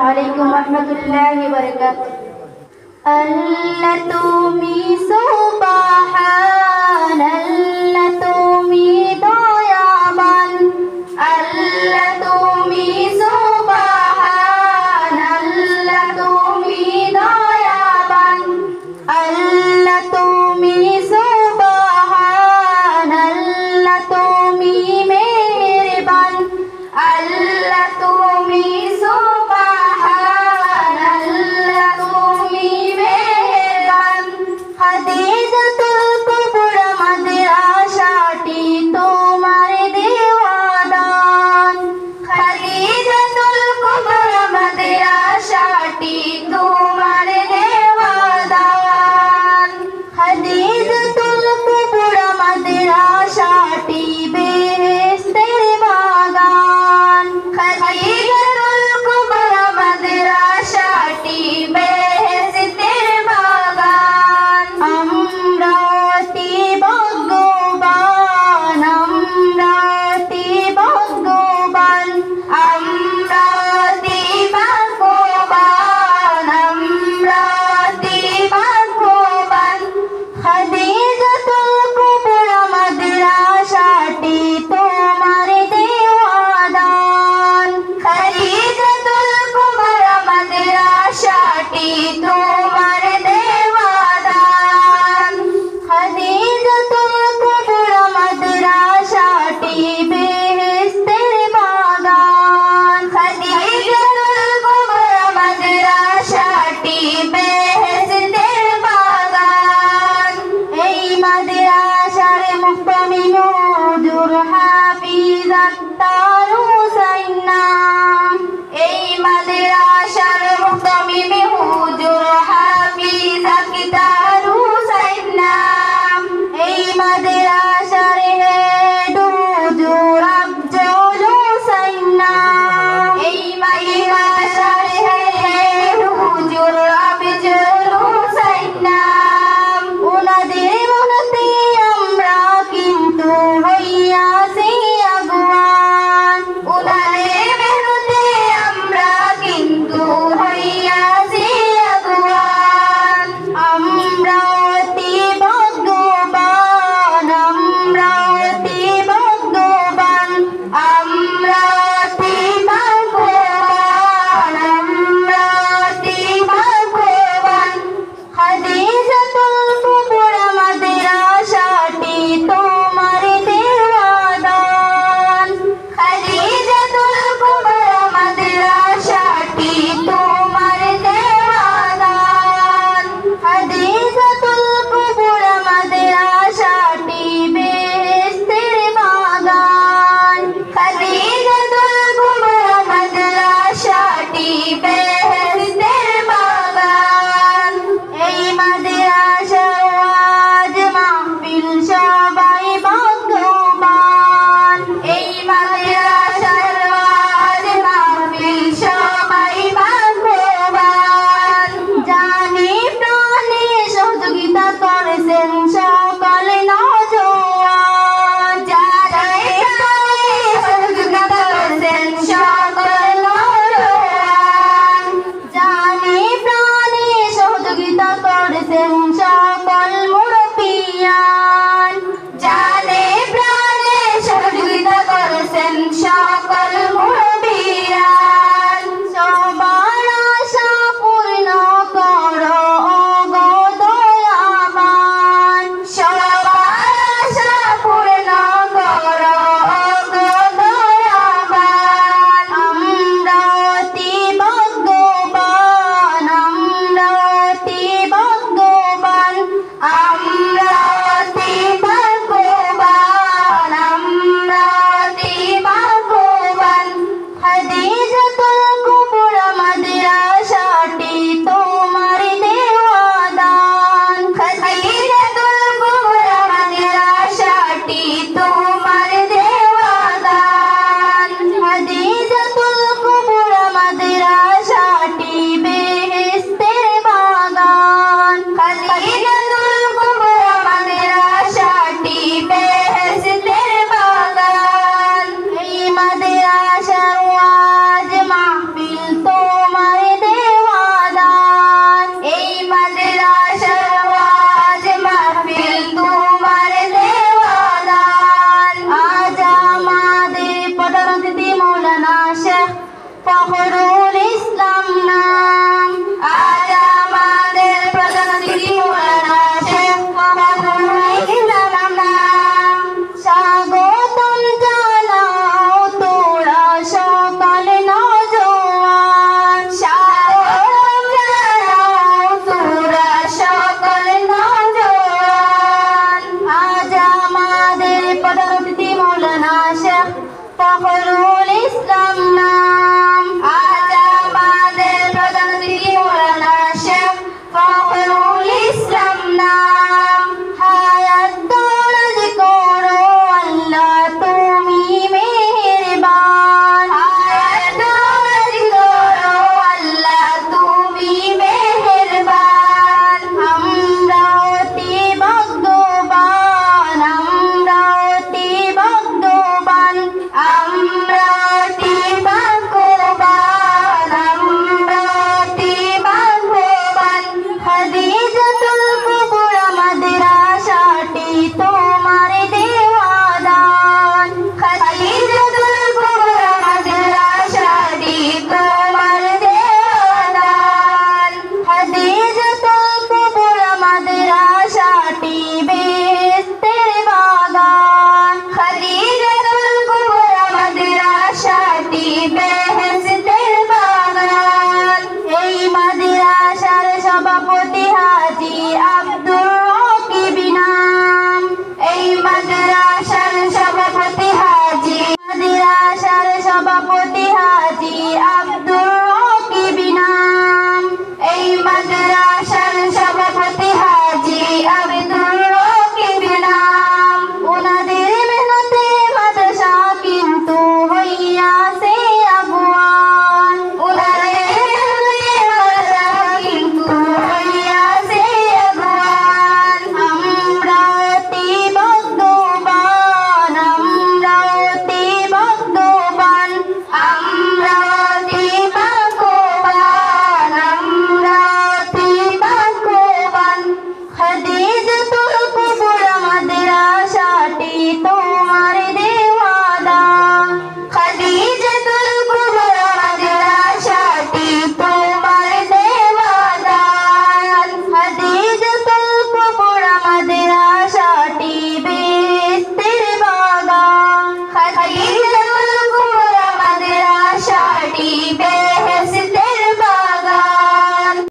আলাইকুম ওয়া রাহমাতুল্লাহি ওয়া বারাকাতুহু। আল্লাহ তুমি সুবহান, আল্লাহ তুমি দয়াবান, আল্লাহ তুমি সুবহান, আল্লাহ তুমি দয়াবান, আল্লাহ তুমি সুবহান, আল্লাহ তুমি মেহেরবান, আল্লাহ তুমি সুবহান, আল্লাহ তুমি মেহেরবান। খাদিজাতুল কুবরা মাদ্রাসাটি তোমার দেওয়া দান, খাদিজাতুল কুবরা মাদ্রাসাটি তোমার দেওয়া দান, খাদিজাতুল কুবরা মাদ্রাসাটি বেহেশতের বাগান, খাদিজাতুল কুবরা মাদ্রাসাটি বেহেশতের বাগান। আমরা অতি ভাগ্যবান, আমরা অতি ভাগ্যবান, আমরা অতি ভাগ্যবান, আমরা অতি ভাগ্যবান। খাদিজাতুল কুবরা মাদ্রাসাটি তোমার দেওয়া দান, খাদিজাতুল কুবরা মাদ্রাসাটি তোমার দেওয়া দান, খাদিজাতুল কুবরা মাদ্রাসাটি বেহেশতের বাগান, ফখরুল ইসলাম নাম